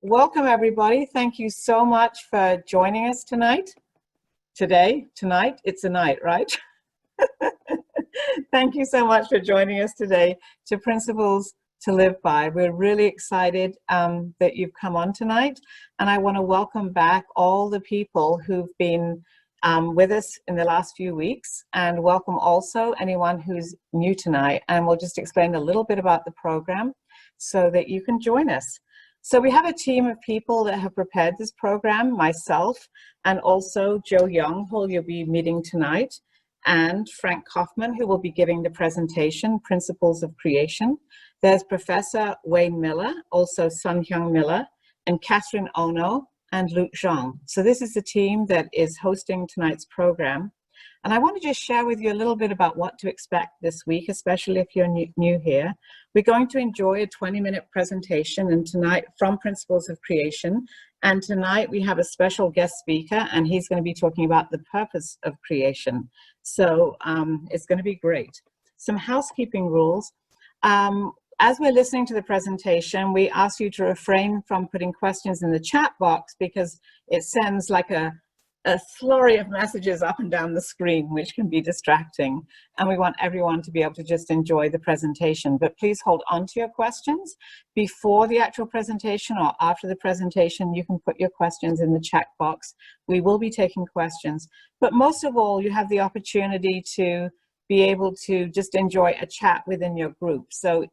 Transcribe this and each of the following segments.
welcome everybody. Thank you so much for joining us tonight. Tonight, it's a night, right? Thank you so much for joining us today to Principles to Live By. We're really excited that you've come on tonight, and I want to welcome back all the people who've been with us in the last few weeks, and welcome also anyone who's new tonight. And we'll just explain a little bit about the program so that you can join us. So we have a team of people that have prepared this program, myself, and also Joe Young, who you'll be meeting tonight, and Frank Kaufman, who will be giving the presentation, Principles of Creation. There's Professor Wayne Miller, also Sun Hyung Miller, and Catherine Ono, and Luke Zhang. So this is the team that is hosting tonight's program. And I want to just share with you a little bit about what to expect this week, especially if you're new here. We're going to enjoy a 20-minute presentation and tonight from Principles of Creation. And tonight we have a special guest speaker, and he's going to be talking about the purpose of creation. So it's going to be great. Some housekeeping rules. As we're listening to the presentation, we ask you to refrain from putting questions in the chat box because it sends like a flurry of messages up and down the screen, which can be distracting. And we want everyone to be able to just enjoy the presentation. But please hold on to your questions before the actual presentation or after the presentation. You can put your questions in the chat box. We will be taking questions. But most of all, you have the opportunity to be able to just enjoy a chat within your group. So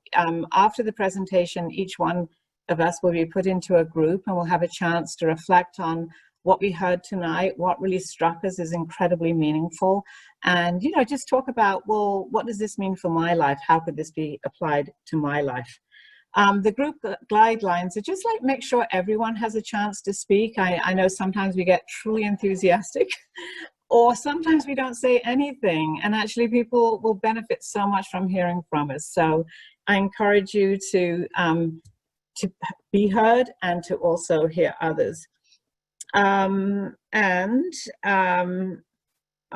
after the presentation, each one of us will be put into a group and we'll have a chance to reflect on what we heard tonight, what really struck us as incredibly meaningful, and just talk about, well, what does this mean for my life? How could this be applied to my life? The group guidelines are just like make sure everyone has a chance to speak. I know sometimes we get truly enthusiastic or sometimes we don't say anything, and actually people will benefit so much from hearing from us. So I encourage you to be heard and to also hear others.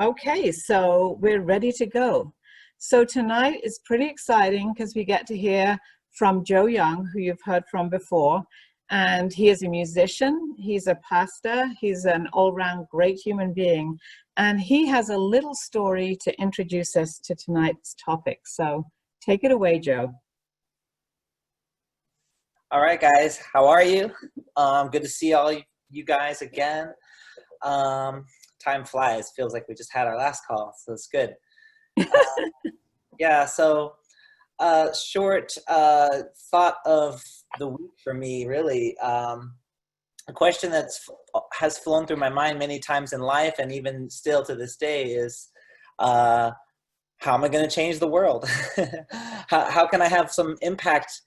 Okay, so we're ready to go. So tonight is pretty exciting because we get to hear from Joe Young, who you've heard from before, and he is a musician, he's a pastor, he's an all-round great human being, and he has a little story to introduce us to tonight's topic. So take it away, Joe. All right, guys, how are you? Good to see all you guys again. Time flies. Feels like we just had our last call, so it's good. Yeah, so short thought of the week for me, really. A question that has flown through my mind many times in life, and even still to this day, is how am I going to change the world? How can I have some impact,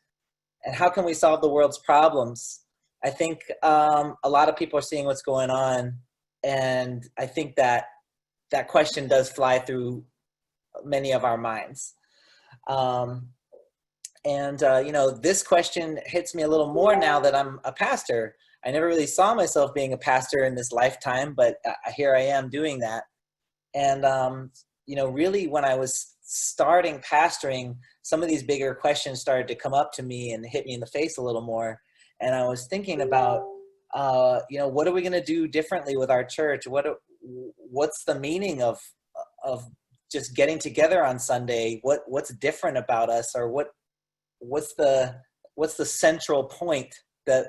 and how can we solve the world's problems? I think a lot of people are seeing what's going on, and I think that that question does fly through many of our minds. This question hits me a little more now that I'm a pastor. I never really saw myself being a pastor in this lifetime, but here I am doing that. And, really when I was starting pastoring, some of these bigger questions started to come up to me and hit me in the face a little more. And I was thinking about, what are we going to do differently with our church? What's the meaning of just getting together on Sunday? What's different about us, or what's the central point that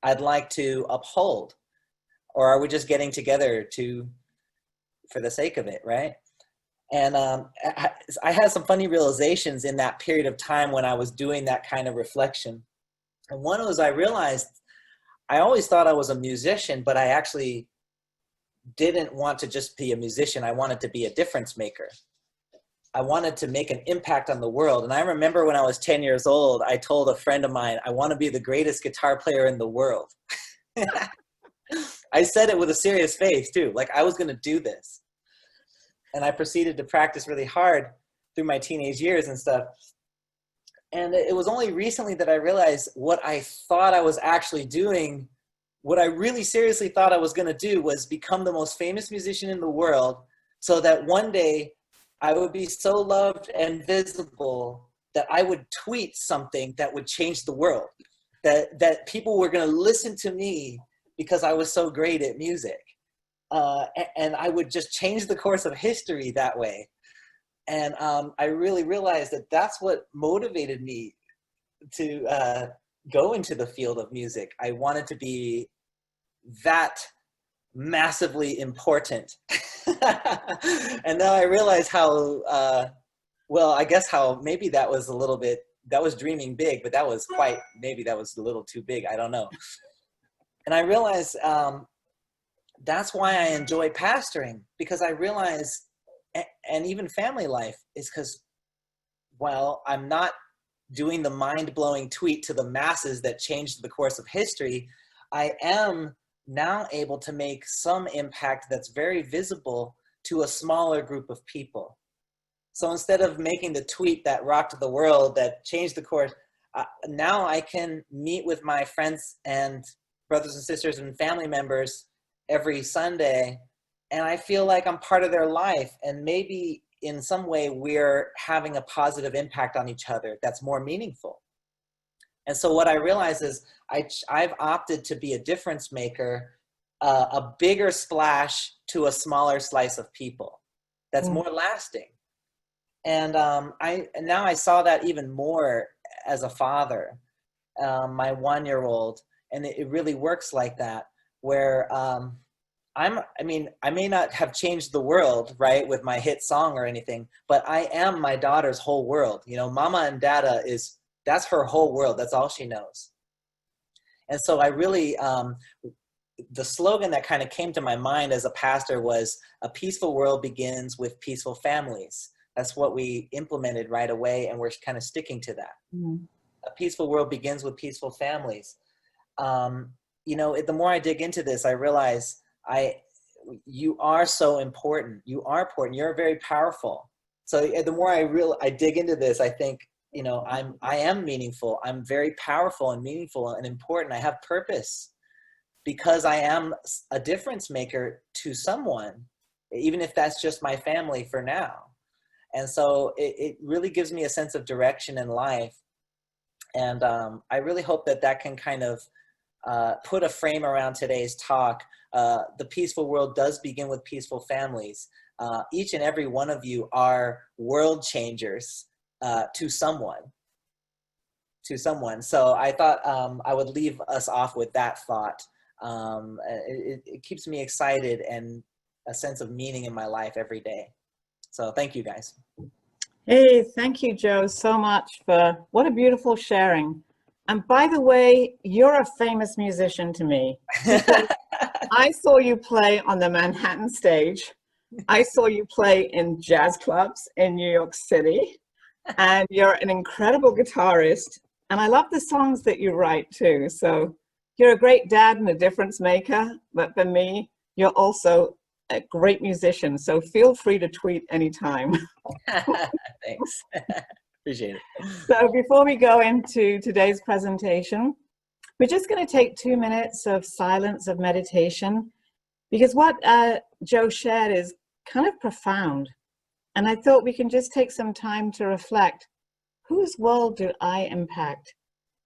I'd like to uphold? Or are we just getting together for the sake of it, right? And I had some funny realizations in that period of time when I was doing that kind of reflection. And one was, I realized I always thought I was a musician, but I actually didn't want to just be a musician. I wanted to be a difference maker. I wanted to make an impact on the world. And I remember when I was 10 years old, I told a friend of mine, I want to be the greatest guitar player in the world. I said it with a serious face too, like I was going to do this. And I proceeded to practice really hard through my teenage years and stuff. And it was only recently that I realized what I thought I was actually doing, what I really seriously thought I was going to do was become the most famous musician in the world, so that one day I would be so loved and visible that I would tweet something that would change the world. that people were going to listen to me because I was so great at music. And I would just change the course of history that way. And I really realized that that's what motivated me to go into the field of music. I wanted to be that massively important. And now I realize how, well, I guess how maybe that was a little bit, that was dreaming big, but that was quite, maybe that was a little too big. I don't know. And I realized that's why I enjoy pastoring, because I realize, and even family life, is because, well, I'm not doing the mind-blowing tweet to the masses that changed the course of history. I am now able to make some impact that's very visible to a smaller group of people. So instead of making the tweet that rocked the world, that changed the course, now I can meet with my friends and brothers and sisters and family members every Sunday, and I feel like I'm part of their life, and maybe in some way we're having a positive impact on each other that's more meaningful. And so what I realize is I've opted to be a difference maker, a bigger splash to a smaller slice of people that's more lasting. And now I saw that even more as a father, my 1-year-old, and it really works like that, where I mean, I may not have changed the world, right, with my hit song or anything, but I am my daughter's whole world. You know, Mama and Dada that's her whole world. That's all she knows. And so I really, the slogan that kind of came to my mind as a pastor was, a peaceful world begins with peaceful families. That's what we implemented right away, and we're kind of sticking to that. Mm-hmm. A peaceful world begins with peaceful families. You know, the more I dig into this, I realize you are so important. You are important. You're very powerful. So the more I dig into this, I think, you know, I am meaningful. I'm very powerful and meaningful and important. I have purpose because I am a difference maker to someone, even if that's just my family for now. And so it really gives me a sense of direction in life. And I really hope that can kind of put a frame around today's talk. The peaceful world does begin with peaceful families. Each and every one of you are world changers to someone. So I thought I would leave us off with that thought. It keeps me excited and a sense of meaning in my life every day. So thank you, guys. Hey, thank you, Joe, so much for what a beautiful sharing. And by the way, you're a famous musician to me. I saw you play on the Manhattan stage. I saw you play in jazz clubs in New York City. And you're an incredible guitarist. And I love the songs that you write too. So you're a great dad and a difference maker. But for me, you're also a great musician. So feel free to tweet anytime. Thanks. Appreciate it. So before we go into today's presentation, we're just going to take 2 minutes of silence, of meditation, because what Joe shared is kind of profound. And I thought we can just take some time to reflect, whose world do I impact?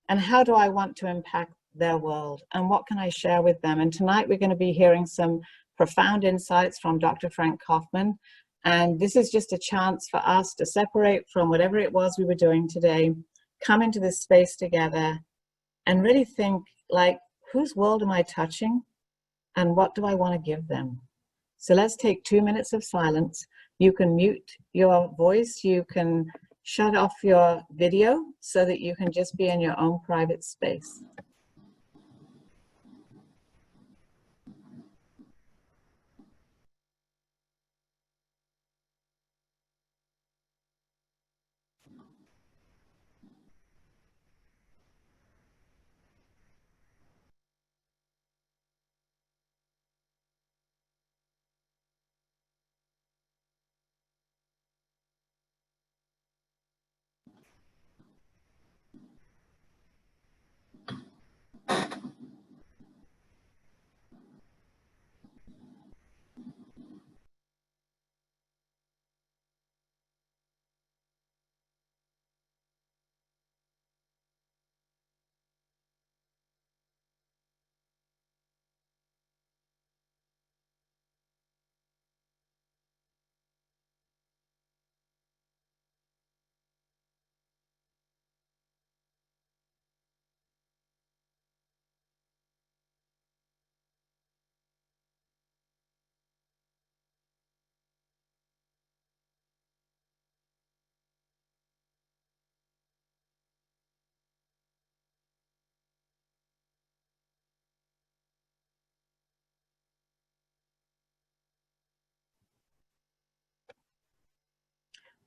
And how do I want to impact their world? And what can I share with them? And tonight we're going to be hearing some profound insights from Dr. Frank Kaufman. And this is just a chance for us to separate from whatever it was we were doing today, come into this space together, and really think, like, whose world am I touching? And what do I want to give them? So let's take 2 minutes of silence. You can mute your voice. You can shut off your video so that you can just be in your own private space.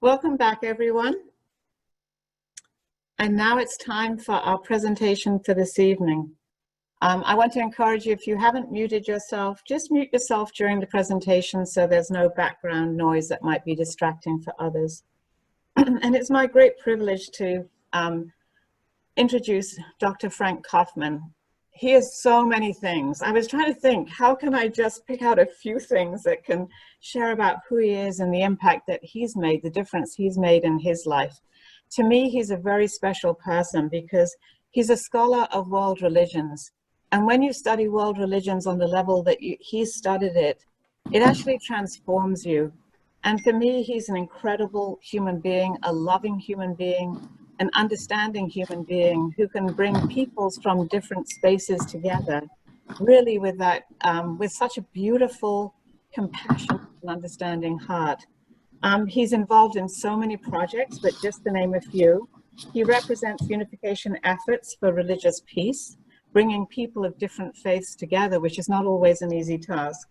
Welcome back, everyone. And now it's time for our presentation for this evening. I want to encourage you, if you haven't muted yourself, just mute yourself during the presentation so there's no background noise that might be distracting for others. And it's my great privilege to introduce Dr. Frank Kaufman. He is so many things. I was trying to think, how can I just pick out a few things that can share about who he is and the impact that he's made, the difference he's made in his life. To me, he's a very special person because he's a scholar of world religions. And when you study world religions on the level that he studied it, it actually transforms you. And for me, he's an incredible human being, a loving human being, an understanding human being who can bring peoples from different spaces together, really with that, with such a beautiful, compassionate and understanding heart. He's involved in so many projects, but just to name a few, he represents unification efforts for religious peace, bringing people of different faiths together, which is not always an easy task.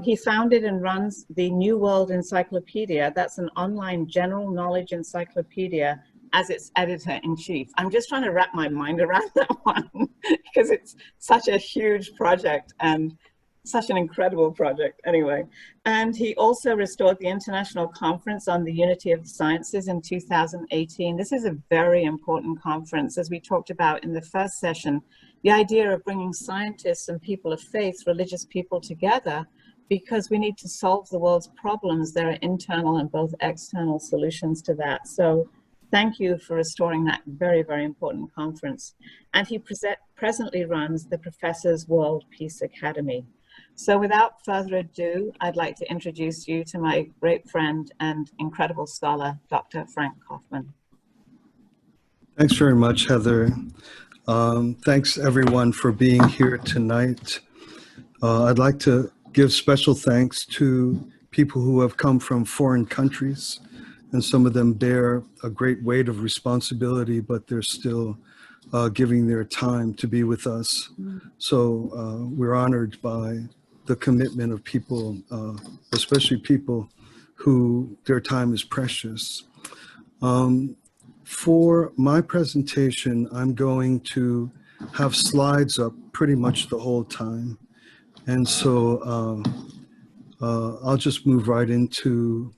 He founded and runs the New World Encyclopedia. That's an online general knowledge encyclopedia as its editor-in-chief. I'm just trying to wrap my mind around that one because it's such a huge project and such an incredible project anyway. And he also restored the International Conference on the Unity of the Sciences in 2018. This is a very important conference, as we talked about in the first session, the idea of bringing scientists and people of faith, religious people together, because we need to solve the world's problems. There are internal and both external solutions to that. So thank you for restoring that very, very important conference. And he presently runs the Professors World Peace Academy. So without further ado, I'd like to introduce you to my great friend and incredible scholar, Dr. Frank Kaufman. Thanks very much, Heather. Thanks everyone for being here tonight. I'd like to give special thanks to people who have come from foreign countries, and some of them bear a great weight of responsibility, but they're still giving their time to be with us. So we're honored by the commitment of people, especially people who their time is precious. For my presentation, I'm going to have slides up pretty much the whole time. And so I'll just move right into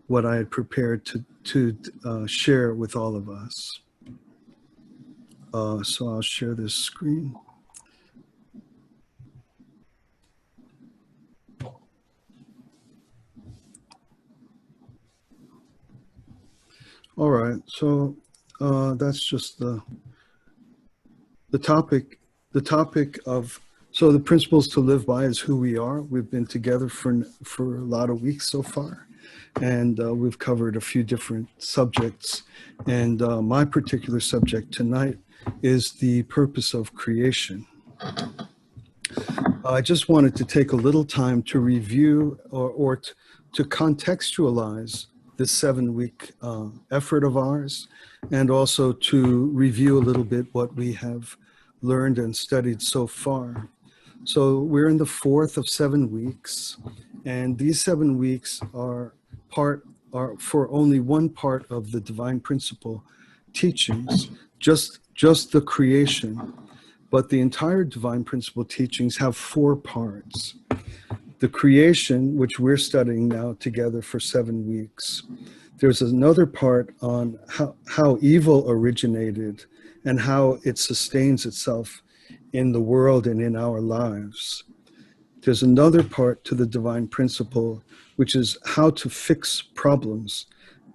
what I had prepared to share with all of us. So I'll share this screen. All right, so that's just the topic. The topic of, so the principles to live by is who we are. We've been together for a lot of weeks so far, and we've covered a few different subjects. And my particular subject tonight is the purpose of creation. I just wanted to take a little time to review or to contextualize this 7-week effort of ours, and also to review a little bit what we have learned and studied so far. So we're in the 4th of 7 weeks, and these 7 weeks are for only one part of the divine principle teachings, just the creation. But the entire divine principle teachings have 4 parts. The creation, which we're studying now together for 7 weeks. There's another part on how evil originated and how it sustains itself in the world and in our lives. There's another part to the divine principle, which is how to fix problems,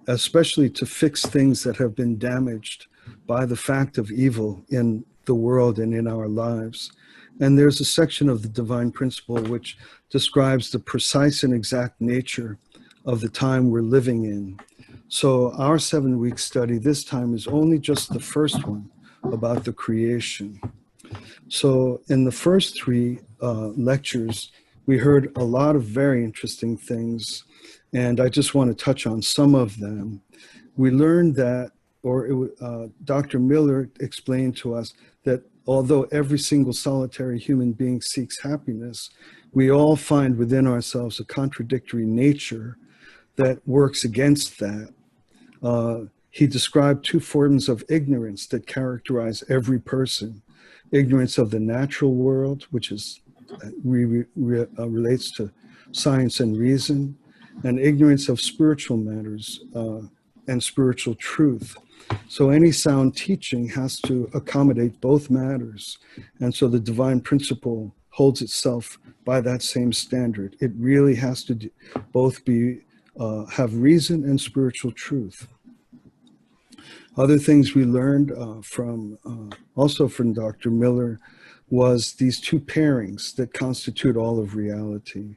especially to fix things that have been damaged by the fact of evil in the world and in our lives. And there's a section of the divine principle which describes the precise and exact nature of the time we're living in. So our 7-week study this time is only just the first one about the creation. So in the first 3 lectures, we heard a lot of very interesting things, and I just want to touch on some of them. We learned that, Dr. Miller explained to us that although every single solitary human being seeks happiness, we all find within ourselves a contradictory nature that works against that. He described two forms of ignorance that characterize every person: ignorance of the natural world, which is relates to science and reason, and ignorance of spiritual matters and spiritual truth. So any sound teaching has to accommodate both matters. And so the divine principle holds itself by that same standard. It really has to both be have reason and spiritual truth. Other things we learned also from Dr. Miller was these two pairings that constitute all of reality.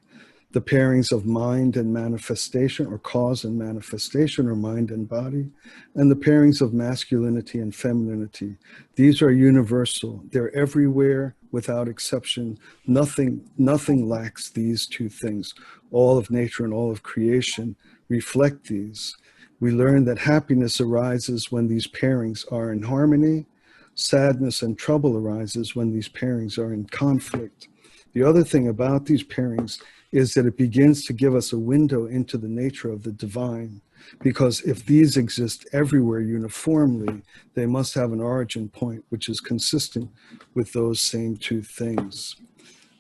The pairings of mind and manifestation, or cause and manifestation, or mind and body, and the pairings of masculinity and femininity. These are universal. They're everywhere without exception. Nothing lacks these two things. All of nature and all of creation reflect these. We learn that happiness arises when these pairings are in harmony. Sadness and trouble arises when these pairings are in conflict. The other thing about these pairings is that it begins to give us a window into the nature of the divine, because if these exist everywhere uniformly, they must have an origin point which is consistent with those same two things.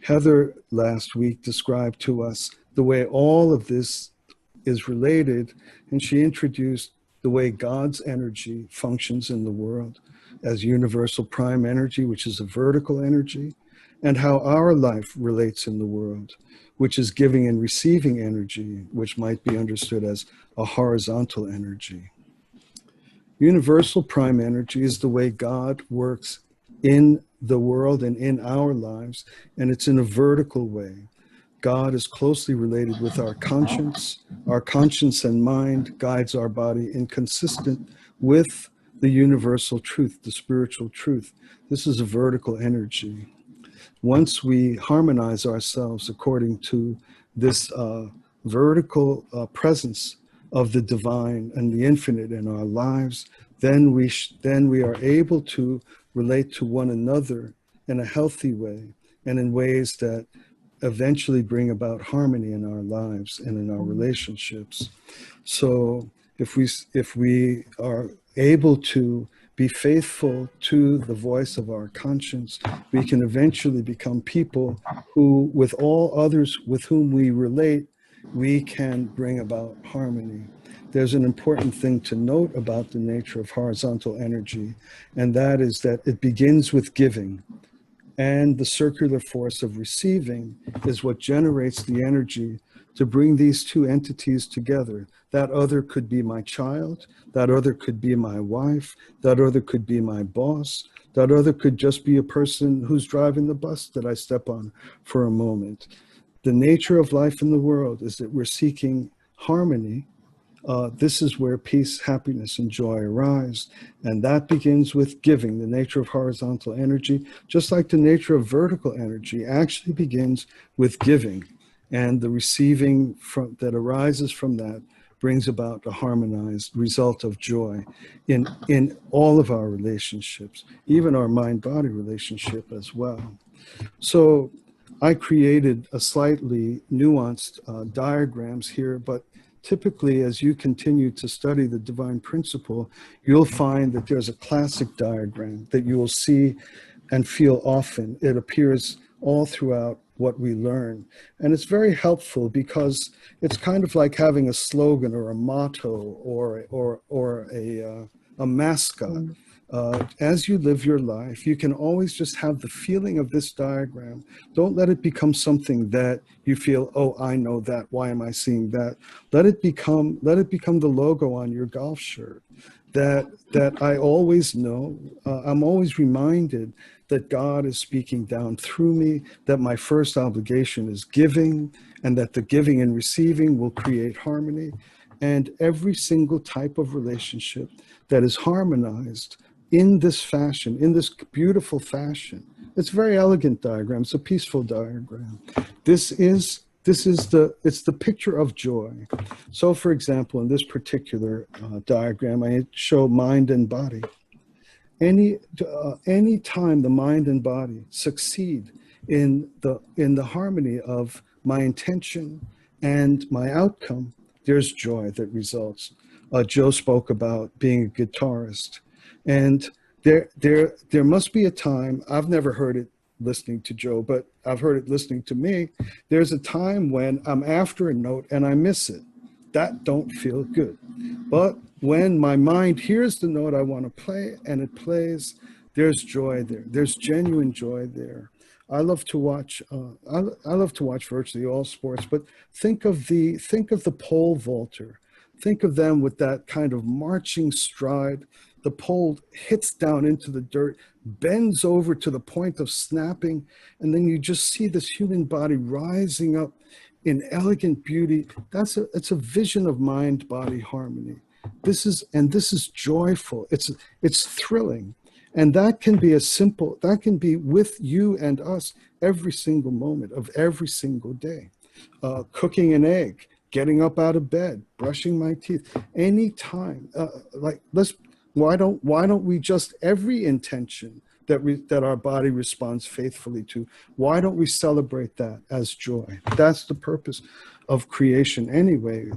Heather last week described to us the way all of this is related, and she introduced the way God's energy functions in the world as universal prime energy, which is a vertical energy, and how our life relates in the world, which is giving and receiving energy, which might be understood as a horizontal energy. Universal prime energy is the way God works in the world and in our lives, and it's in a vertical way. God is closely related with our conscience. Our conscience and mind guides our body inconsistent with the universal truth, the spiritual truth. This is a vertical energy. Once we harmonize ourselves according to this vertical presence of the divine and the infinite in our lives, then we are able to relate to one another in a healthy way and in ways that eventually bring about harmony in our lives and in our relationships. So if we are able to be faithful to the voice of our conscience, we can eventually become people who, with all others with whom we relate, we can bring about harmony. There's an important thing to note about the nature of horizontal energy, and that is that it begins with giving. And the circular force of receiving is what generates the energy to bring these two entities together. That other could be my child, that other could be my wife, that other could be my boss, that other could just be a person who's driving the bus that I step on for a moment. The nature of life in the world is that we're seeking harmony. This is where peace, happiness, and joy arise. And that begins with giving. The nature of horizontal energy, just like the nature of vertical energy, actually begins with giving. And the receiving that arises from that brings about a harmonized result of joy in all of our relationships, even our mind-body relationship as well. So I created a slightly nuanced diagrams here, but typically, as you continue to study the divine principle, you'll find that there's a classic diagram that you will see and feel often. It appears all throughout what we learn. And it's very helpful because it's kind of like having a slogan or a motto or a mascot. As you live your life, you can always just have the feeling of this diagram. Don't let it become something that you feel, oh, I know that. Why am I seeing that? Let it become the logo on your golf shirt. That I always know. I'm always reminded that God is speaking down through me, that my first obligation is giving, and that the giving and receiving will create harmony. And every single type of relationship that is harmonized in this fashion, in this beautiful fashion. It's a very elegant diagram. It's a peaceful diagram. It's the picture of joy. So for example, in this particular diagram, I show mind and body. Any time the mind and body succeed in the harmony of my intention and my outcome, there's joy that results. Joe spoke about being a guitarist. And there must be a time, I've never heard it listening to Joe, but I've heard it listening to me. There's a time when I'm after a note and I miss it. That don't feel good. But when my mind hears the note I want to play and it plays, there's joy there. There's genuine joy there. I love to watch. I love to watch virtually all sports. But think of the pole vaulter. Think of them with that kind of marching stride. The pole hits down into the dirt, bends over to the point of snapping, and then you just see this human body rising up in elegant beauty. It's a vision of mind-body harmony. This is joyful. It's thrilling. And that can be with you and us every single moment of every single day. Cooking an egg, getting up out of bed, brushing my teeth, anytime. Why don't we just every intention that our body responds faithfully to, why don't we celebrate that as joy? That's the purpose of creation anyway.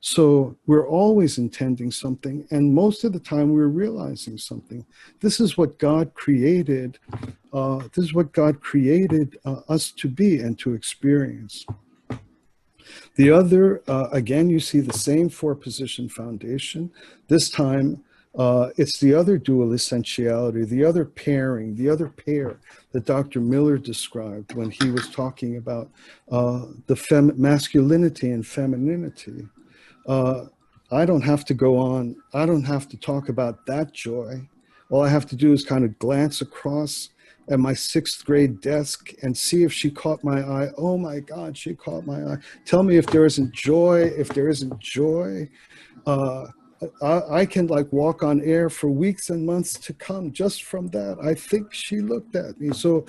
So we're always intending something, and most of the time we're realizing something. This is what God created. This is what God created us to be and to experience. The other, again, you see the same four-position foundation. This time, it's the other dual essentiality, the other pairing, the other pair that Dr. Miller described when he was talking about the masculinity and femininity. I don't have to go on. I don't have to talk about that joy. All I have to do is kind of glance across at my sixth grade desk and see if she caught my eye. Oh my God, she caught my eye. Tell me if there isn't joy. If there isn't joy, I can like walk on air for weeks and months to come just from that. I think she looked at me. So,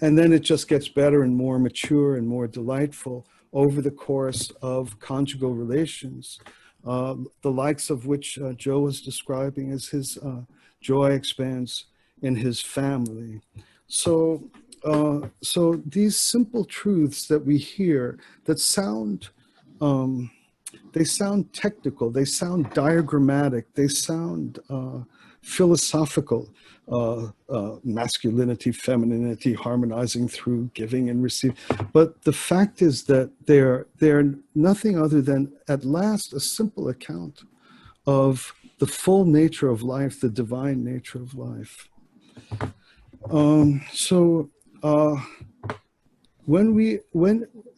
and then it just gets better and more mature and more delightful over the course of conjugal relations, the likes of which Joe was describing as his joy expands in his family. So these simple truths that we hear that sound, they sound technical, they sound diagrammatic, they sound philosophical, masculinity, femininity, harmonizing through giving and receiving. But the fact is that they're nothing other than, at last, a simple account of the full nature of life, the divine nature of life.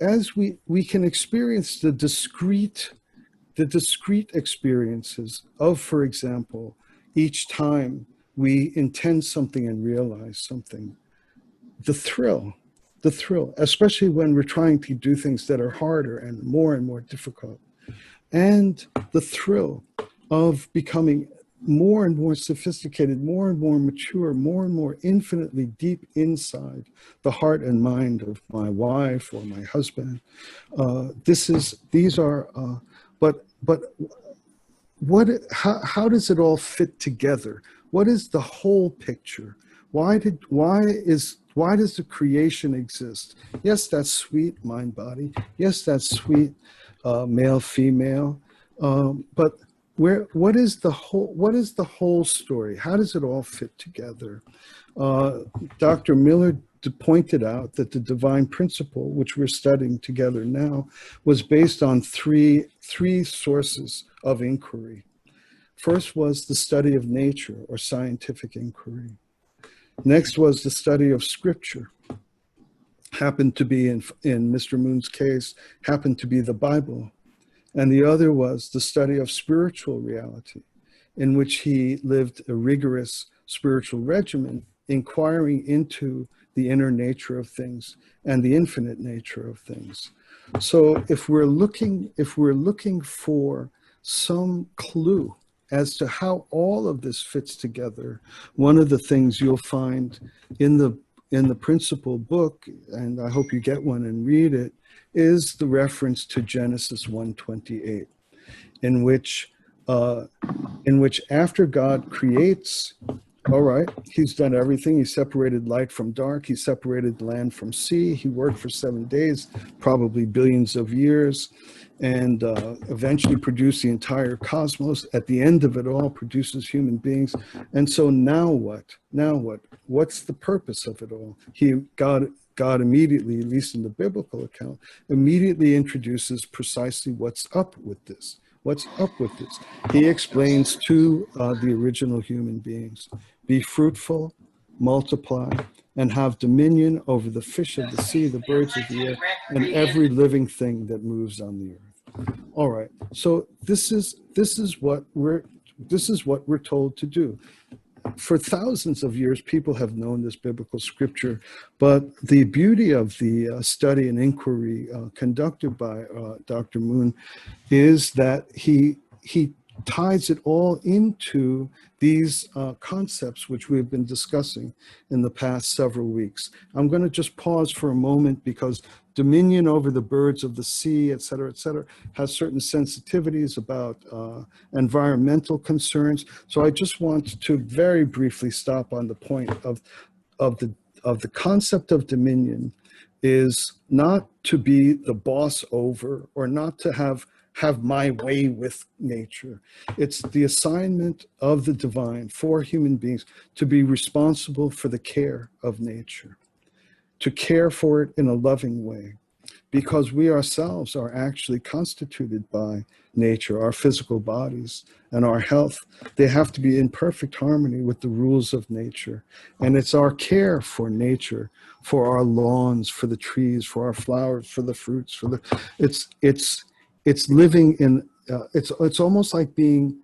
As we can experience the discrete experiences of, for example, each time we intend something and realize something, the thrill, especially when we're trying to do things that are harder and more difficult, and the thrill of becoming more and more sophisticated, more and more mature, more and more infinitely deep inside the heart and mind of my wife or my husband. How does it all fit together? What is the whole picture? Why does the creation exist? Yes, that's sweet, mind, body. Yes, that's sweet, male, female. But what is the whole story? How does it all fit together? Dr. Miller pointed out that the divine principle, which we're studying together now, was based on three sources of inquiry. First was the study of nature or scientific inquiry. Next was the study of scripture. Happened to be, in Mr. Moon's case, happened to be the Bible. And the other was the study of spiritual reality, in which he lived a rigorous spiritual regimen, inquiring into the inner nature of things and the infinite nature of things. So if we're looking for some clue as to how all of this fits together, one of the things you'll find in the principal book, and I hope you get one and read it, is the reference to Genesis 1:28, in which after God creates, all right, he's done everything. He separated light from dark. He separated land from sea. He worked for 7 days, probably billions of years. and eventually produce the entire cosmos. At the end of it all, produces human beings. And so now what? Now what? What's the purpose of it all? God immediately, at least in the biblical account, immediately introduces precisely what's up with this. What's up with this? He explains to the original human beings, be fruitful, multiply, and have dominion over the fish of the sea, the birds of the air, and every living thing that moves on the earth. All right. So this is what we're told to do. For thousands of years, people have known this biblical scripture, but the beauty of the study and inquiry conducted by Dr. Moon is that he ties it all into these concepts which we've been discussing in the past several weeks. I'm going to just pause for a moment because dominion over the birds of the sea, et cetera, has certain sensitivities about environmental concerns. So I just want to very briefly stop on the point of the concept of dominion is not to be the boss over or not to have my way with nature. It's the assignment of the divine for human beings to be responsible for the care of nature, to care for it in a loving way, because we ourselves are actually constituted by nature, our physical bodies and our health. They have to be in perfect harmony with the rules of nature. And it's our care for nature, for our lawns, for the trees, for our flowers, for the fruits, it's living in, it's almost like being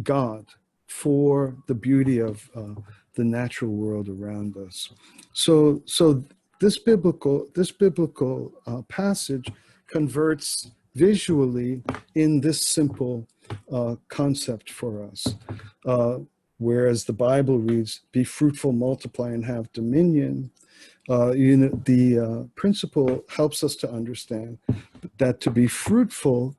God for the beauty of the natural world around us. So this biblical passage converts visually in this simple concept for us. Whereas the Bible reads, be fruitful, multiply, and have dominion. The principle helps us to understand that to be fruitful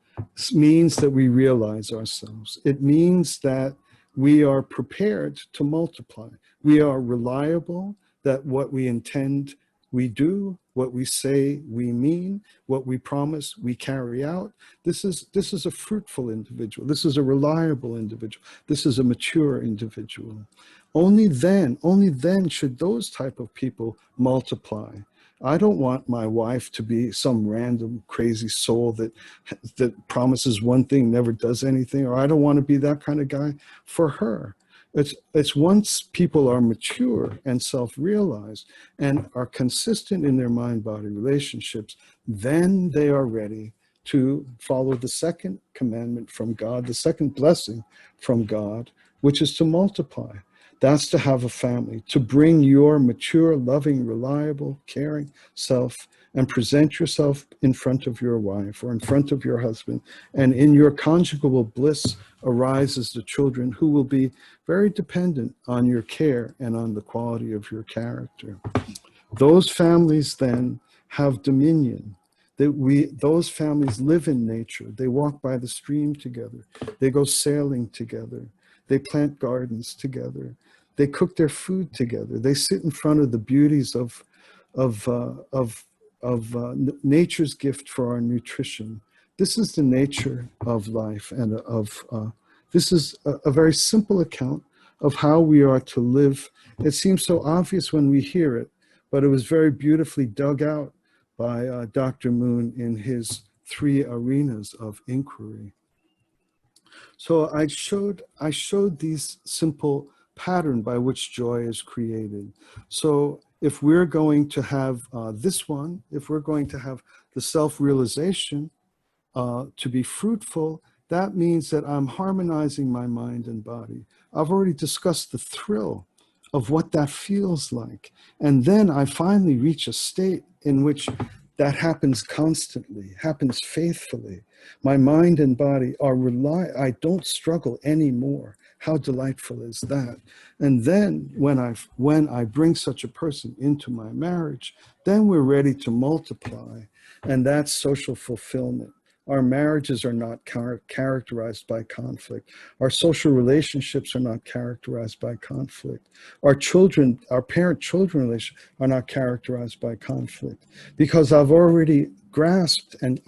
means that we realize ourselves. It means that we are prepared to multiply. We are reliable, that what we intend, we do, what we say, we mean, what we promise, we carry out. This is a fruitful individual. This is a reliable individual. This is a mature individual. Only then should those type of people multiply. I don't want my wife to be some random crazy soul that promises one thing, never does anything, or I don't want to be that kind of guy for her. It's once people are mature and self-realized and are consistent in their mind-body relationships, then they are ready to follow the second commandment from God, the second blessing from God, which is to multiply. That's to have a family, to bring your mature, loving, reliable, caring self and present yourself in front of your wife or in front of your husband. And in your conjugal bliss arises the children who will be very dependent on your care and on the quality of your character. Those families then have dominion. Those families live in nature. They walk by the stream together. They go sailing together. They plant gardens together. They cook their food together. They sit in front of the beauties of nature's gift for our nutrition. This is the nature of life, and this is a very simple account of how we are to live. It seems so obvious when we hear it, but it was very beautifully dug out by Dr. Moon in his 3 arenas of inquiry. So I showed these simple pattern by which joy is created. So if we're going to have if we're going to have the self-realization to be fruitful, that means that I'm harmonizing my mind and body. I've already discussed the thrill of what that feels like. And then I finally reach a state in which that happens constantly, happens faithfully. My mind and body are I don't struggle anymore. How delightful is that? And then when I bring such a person into my marriage, then we're ready to multiply. And that's social fulfillment. Our marriages are not characterized by conflict. Our social relationships are not characterized by conflict. Our parent-children relationships are not characterized by conflict, because I've already grasped and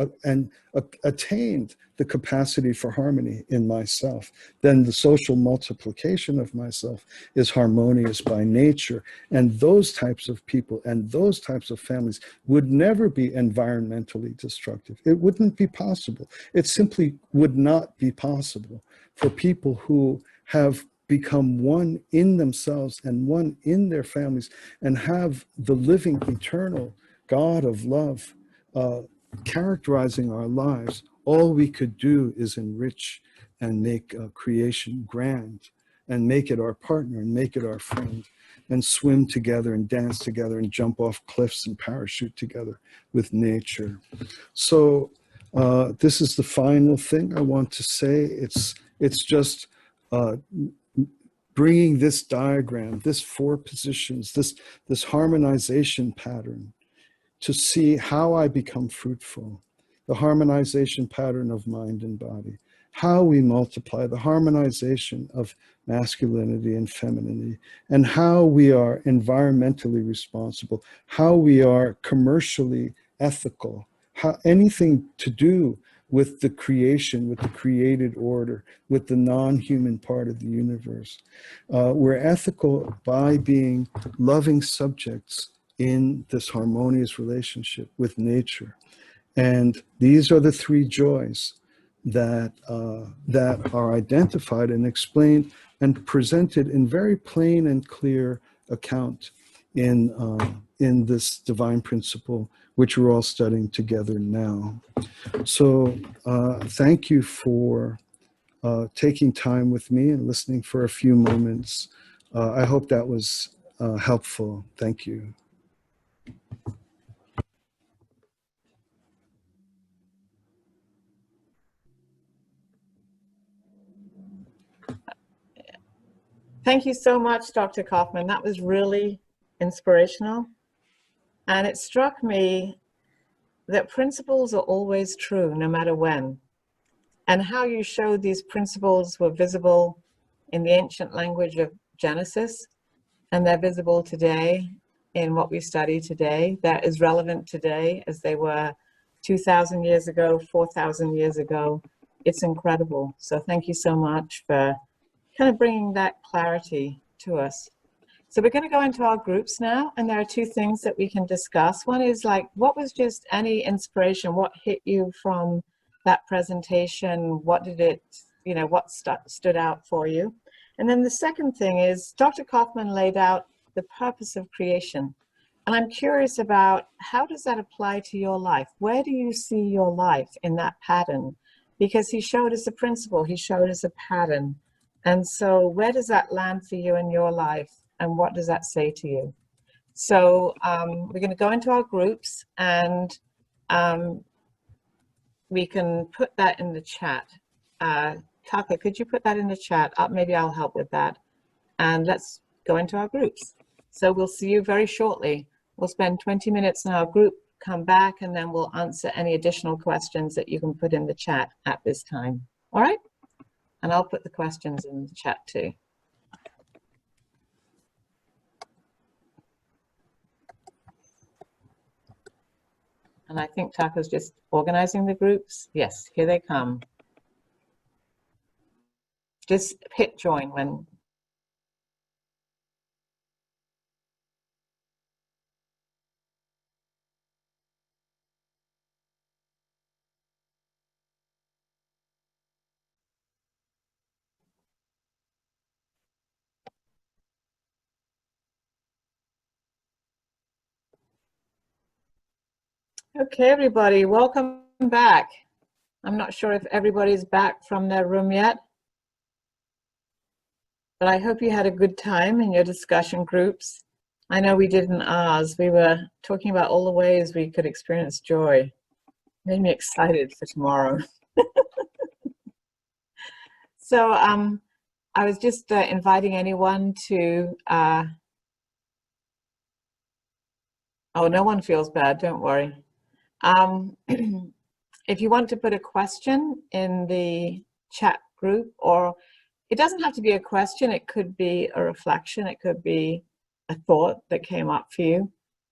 attained the capacity for harmony in myself, then the social multiplication of myself is harmonious by nature. And those types of people and those types of families would never be environmentally destructive. It wouldn't be possible. It simply would not be possible for people who have become one in themselves and one in their families and have the living eternal God of love characterizing our lives. All we could do is enrich and make creation grand and make it our partner and make it our friend and swim together and dance together and jump off cliffs and parachute together with nature. So this is the final thing I want to say. It's just bringing this diagram, this four positions, this harmonization pattern to see how I become fruitful, the harmonization pattern of mind and body, how we multiply, the harmonization of masculinity and femininity, and how we are environmentally responsible, how we are commercially ethical, how anything to do with the creation, with the created order, with the non-human part of the universe. We're ethical by being loving subjects in this harmonious relationship with nature. And these are the three joys that are identified and explained and presented in very plain and clear account in this divine principle, which we're all studying together now. So thank you for taking time with me and listening for a few moments. I hope that was helpful. Thank you. Thank you so much, Dr. Kaufman. That was really inspirational. And it struck me that principles are always true, no matter when. And how you showed these principles were visible in the ancient language of Genesis, and they're visible today in what we study today. That is relevant today as they were 2,000 years ago, 4,000 years ago. It's incredible. So thank you so much for kind of bringing that clarity to us. So we're going to go into our groups now, and there are two things that we can discuss. One is like, what was just any inspiration? What hit you from that presentation? What did it, you know, what stood out for you? And then the second thing is, Dr. Kaufman laid out the purpose of creation. And I'm curious about, how does that apply to your life? Where do you see your life in that pattern? Because he showed us a principle, he showed us a pattern. And so where does that land for you in your life? And what does that say to you? So we're going to go into our groups, and we can put that in the chat. Taka, could you put that in the chat? Maybe I'll help with that. And let's go into our groups. So we'll see you very shortly. We'll spend 20 minutes in our group, come back, and then we'll answer any additional questions that you can put in the chat at this time. All right? And I'll put the questions in the chat too. And I think Taka's just organizing the groups. Yes, here they come. Just hit join when. Okay, everybody, welcome back. I'm not sure if everybody's back from their room yet, but I hope you had a good time in your discussion groups. I know we did in ours. We were talking about all the ways we could experience joy. Made me excited for tomorrow. So I was just inviting anyone to, oh, no one feels bad, don't worry. If you want to put a question in the chat group, or it doesn't have to be a question, it could be a reflection, it could be a thought that came up for you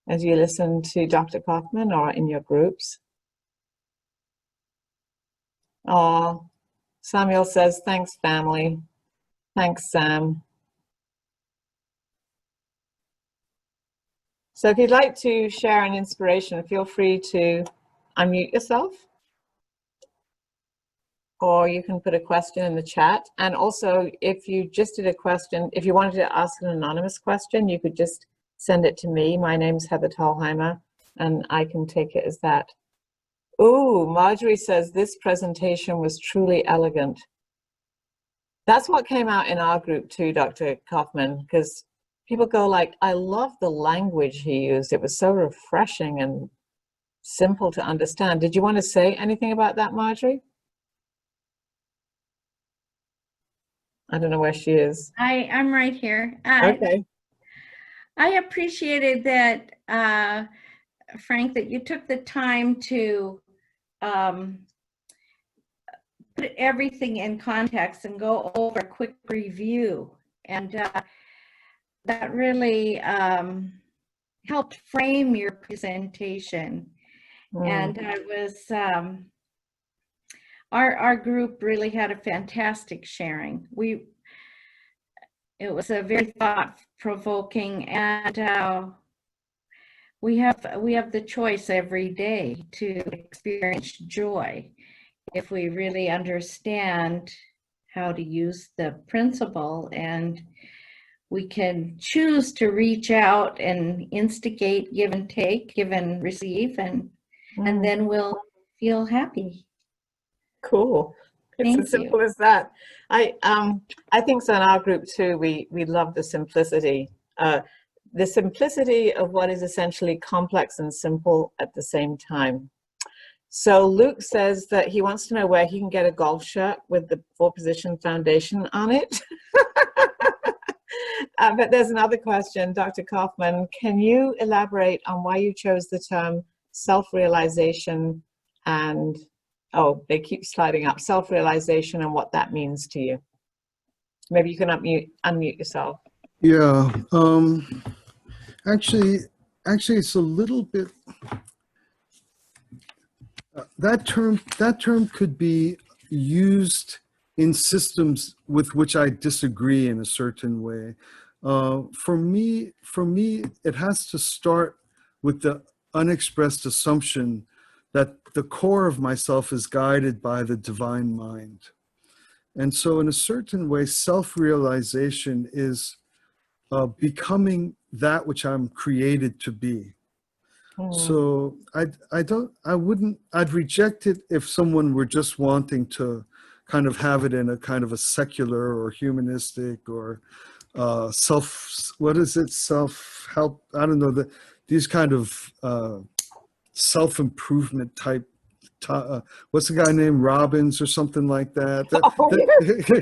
as you listen to Dr. Kaufman or in your groups. Oh, Samuel says, thanks, family. Thanks, Sam. So if you'd like to share an inspiration, feel free to unmute yourself, or you can put a question in the chat. And also, if you just did a question, if you wanted to ask an anonymous question, you could just send it to me. My name's Heather Tolheimer, and I can take it as that. Ooh, Marjorie says, this presentation was truly elegant. That's what came out in our group too, Dr. Kaufman, because people go like, I love the language he used. It was so refreshing and simple to understand. Did you want to say anything about that, Marjorie? I don't know where she is. I'm right here. Okay. I appreciated that, Frank, that you took the time to put everything in context and go over a quick review. And that really helped frame your presentation. And I was, our group really had a fantastic sharing. It was a very thought-provoking, and we have the choice every day to experience joy if we really understand how to use the principle, and we can choose to reach out and instigate, give and take, give and receive, and then we'll feel happy. Cool. It's as simple as that. I think so in our group too, we love the simplicity. The simplicity of what is essentially complex and simple at the same time. So Luke says that he wants to know where he can get a golf shirt with the 4-Position Foundation on it. But there's another question, Dr. Kaufman, can you elaborate on why you chose the term self-realization and, oh, they keep sliding up, self-realization and what that means to you? Maybe you can unmute yourself. Yeah, actually it's a little bit, that term could be used in systems with which I disagree in a certain way. For me, it has to start with the unexpressed assumption that the core of myself is guided by the divine mind. And so in a certain way, self-realization is becoming that which I'm created to be. So I'd reject it if someone were just wanting to kind of have it in a kind of a secular or humanistic or self-help, I don't know, these kind of self-improvement type, what's the guy named Robbins or something like that?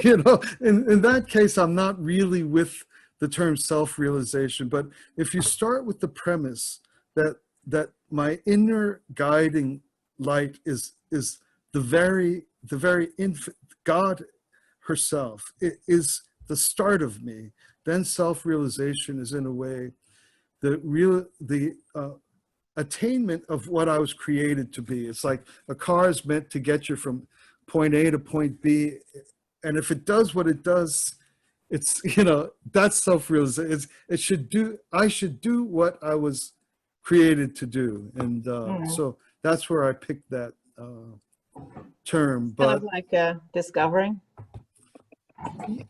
You know, in that case, I'm not really with the term self-realization. But if you start with the premise that my inner guiding light is the very God herself, it is the start of me, then self-realization is in a way the attainment of what I was created to be. It's like a car is meant to get you from point A to point B, and if it does what it does, it's, you know, that's self-realization. I should do what I was created to do, and so that's where I picked that term. But kind of like discovering.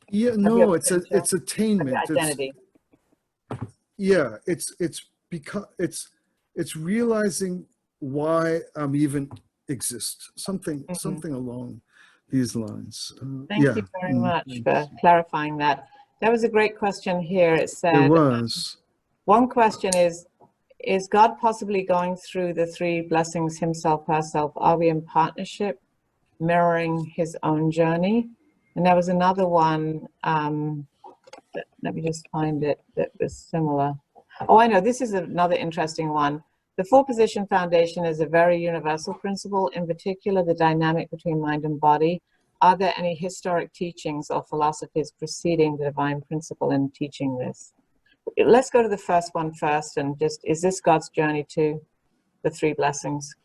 Yeah, no, it's attainment. Like identity. It's realizing why I'm even exist. Something along these lines. Thank you very much for clarifying that. That was a great question here. It said, it was. One question is God possibly going through the 3 blessings himself, herself? Are we in partnership, mirroring his own journey? And there was another one, let me just find it, that was similar. Oh, I know, this is another interesting one. The 4-Position Foundation is a very universal principle, in particular the dynamic between mind and body. Are there any historic teachings or philosophies preceding the divine principle in teaching this? Let's go to the first one first, and just, is this God's journey to the 3 blessings?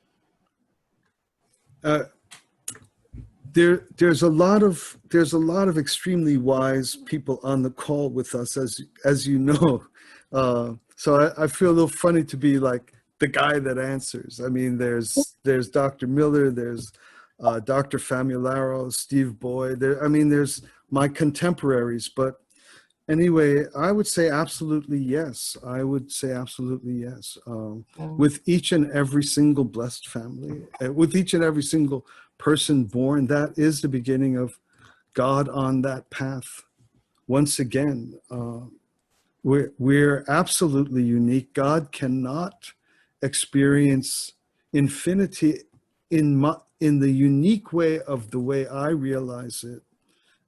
there's a lot of extremely wise people on the call with us, as you know. So I feel a little funny to be like the guy that answers. I mean, there's Dr. Miller, there's Dr. Famularo, Steve Boyd. There's my contemporaries. But anyway, I would say absolutely yes. I would say absolutely yes. With each and every single blessed family, with each and every single person born, that is the beginning of God on that path. Once again, we're absolutely unique. God cannot experience infinity in the unique way of the way I realize it,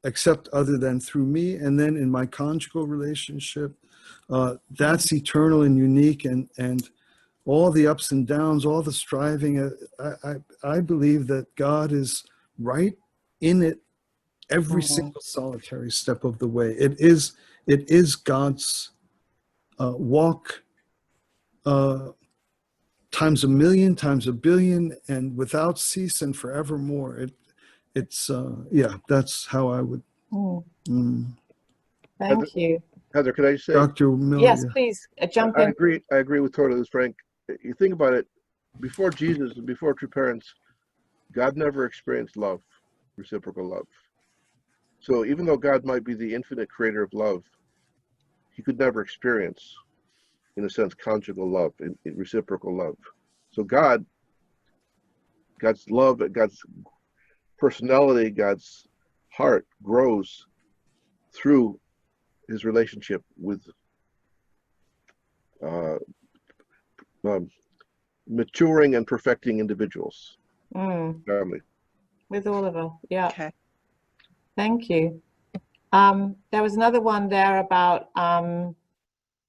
except other than through me. And then in my conjugal relationship, that's eternal and unique, and all the ups and downs, all the striving. I believe that God is right in it every single solitary step of the way. It is God's walk times a million, times a billion, and without cease and forevermore. It's that's how I would. Thank you. Heather, could I say? Dr. Miller. Yes, please jump in. I agree with totally with Frank. You think about it, before Jesus and before true parents, God never experienced love, reciprocal love. So even though God might be the infinite creator of love, he could never experience, in a sense, conjugal love, in reciprocal love. So God's love, God's personality, God's heart grows through his relationship with maturing and perfecting individuals. Family. With all of us, yeah. Okay. Thank you. There was another one there about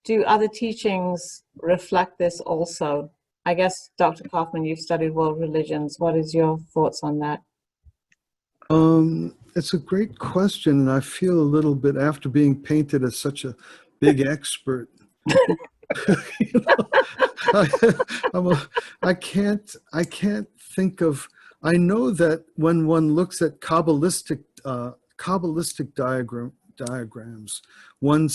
do other teachings reflect this also? I guess, Dr. Kaufman, you've studied world religions. What is your thoughts on that? It's a great question, and I feel a little bit, after being painted as such a big expert, I can't think of. I know that when one looks at Kabbalistic diagrams, one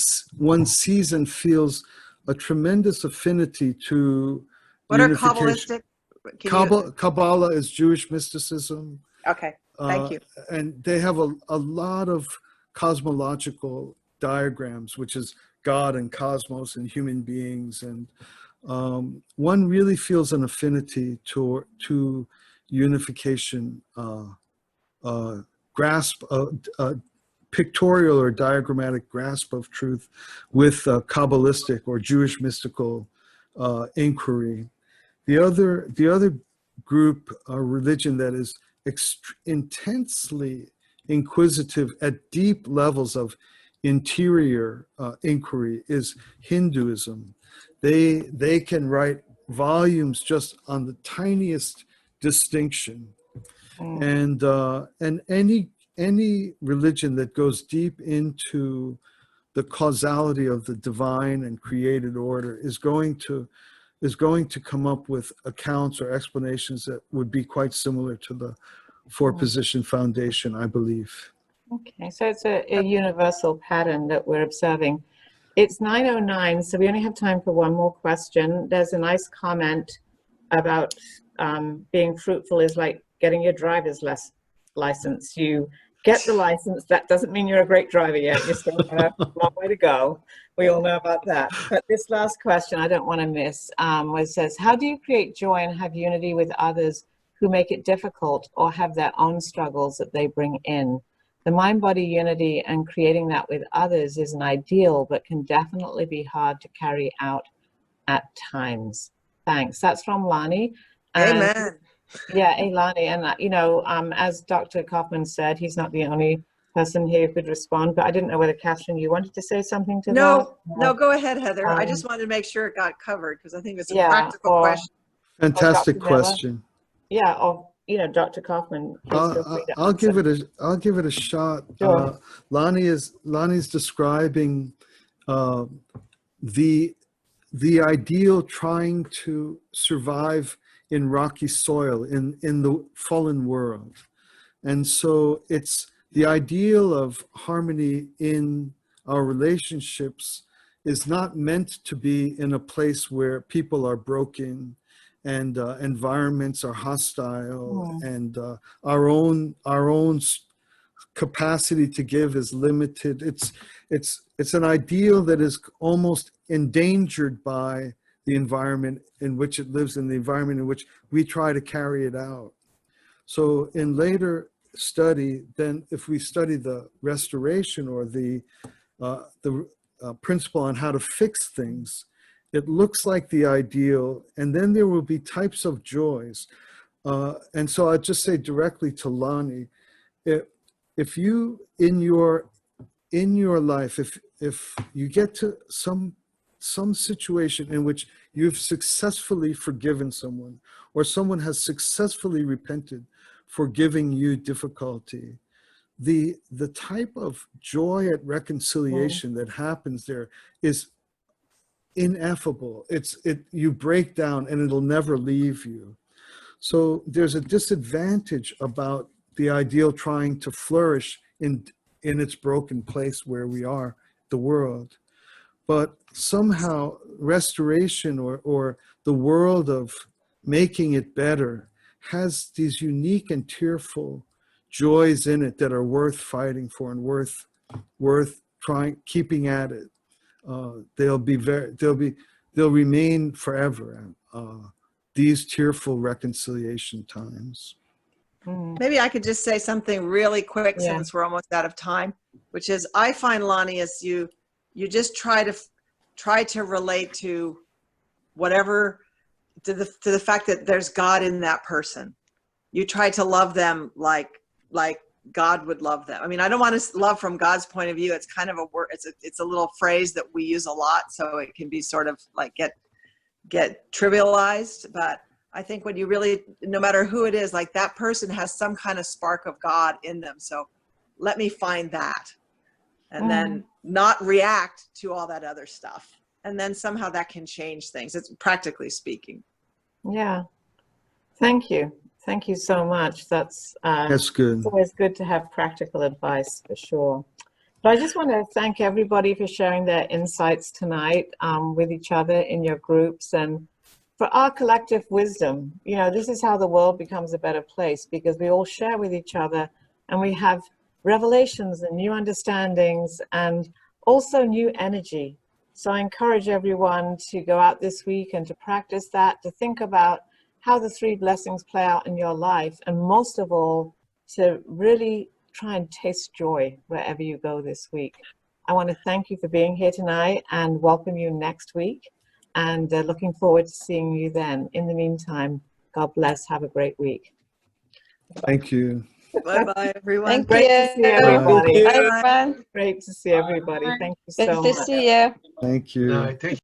sees and feels a tremendous affinity to What are unification. Kabbalistic? Kabbalah is Jewish mysticism. Okay, thank you. And they have a lot of cosmological diagrams, which is God and cosmos and human beings. And one really feels an affinity to unification, grasp, pictorial or diagrammatic grasp of truth with Kabbalistic or Jewish mystical inquiry. The other group, religion that is intensely inquisitive at deep levels of interior inquiry is Hinduism. They can write volumes just on the tiniest distinction, and any religion that goes deep into the causality of the divine and created order is going to come up with accounts or explanations that would be quite similar to the four-position foundation, I believe. Okay, so it's a universal pattern that we're observing. It's 9:09, so we only have time for one more question. There's a nice comment about being fruitful is like getting your driver's license. You get the license, that doesn't mean you're a great driver yet. You still have a long way to go. We all know about that. But this last question I don't want to miss, where it says, how do you create joy and have unity with others who make it difficult or have their own struggles that they bring in? The mind-body unity and creating that with others is an ideal, but can definitely be hard to carry out at times. Thanks. That's from Lani. Amen. Yeah, Lani. And, as Dr. Kaufman said, he's not the only person here who could respond, but I didn't know whether, Catherine, you wanted to say something to that? No, go ahead, Heather. I just wanted to make sure it got covered because I think it's a yeah, practical question. Fantastic Dr. Miller. question. Yeah, or Dr. Kaufman. Please feel free to I'll give answer. it a shot. Sure. Lonnie's describing the ideal trying to survive in rocky soil in the fallen world. And so it's the ideal of harmony in our relationships is not meant to be in a place where people are broken and environments are hostile and our own capacity to give is limited. It's an ideal that is almost endangered by the environment in which it lives, in the environment in which we try to carry it out. So in later study, then if we study the restoration or the principle on how to fix things, it looks like the ideal, and then there will be types of joys. And so I'd just say directly to Lonnie, if you in your life, if you get to some situation in which you've successfully forgiven someone, or someone has successfully repented for giving you difficulty, the type of joy at reconciliation that happens there is ineffable. You break down and it'll never leave you. So there's a disadvantage about the ideal trying to flourish in its broken place where we are, the world. But somehow restoration or the world of making it better has these unique and tearful joys in it that are worth fighting for and worth keeping at it. They'll remain forever. These tearful reconciliation times. Maybe I could just say something really quick since we're almost out of time, which is I find, Lonnie, is you just try to relate to whatever, to the fact that there's God in that person. You try to love them like God would love them. I mean, I don't want to love from God's point of view. It's kind of a word. It's a little phrase that we use a lot, so it can be sort of like get trivialized. But I think when you really, no matter who it is, like that person has some kind of spark of God in them. So let me find that, and then not react to all that other stuff. And then somehow that can change things. It's practically speaking. Yeah. Thank you. Thank you so much. That's good. It's always good to have practical advice for sure. But I just want to thank everybody for sharing their insights tonight with each other in your groups, and for our collective wisdom. You know, this is how the world becomes a better place, because we all share with each other and we have revelations and new understandings and also new energy. So I encourage everyone to go out this week and to practice that, to think about how the 3 blessings play out in your life, and most of all, to really try and taste joy wherever you go this week. I want to thank you for being here tonight and welcome you next week, and looking forward to seeing you then. In the meantime, God bless. Have a great week. Thank you. Bye-bye, everyone. Great to see everybody. Bye, everyone. Great to see everybody. Thank you so Good much. to see you. Thank you.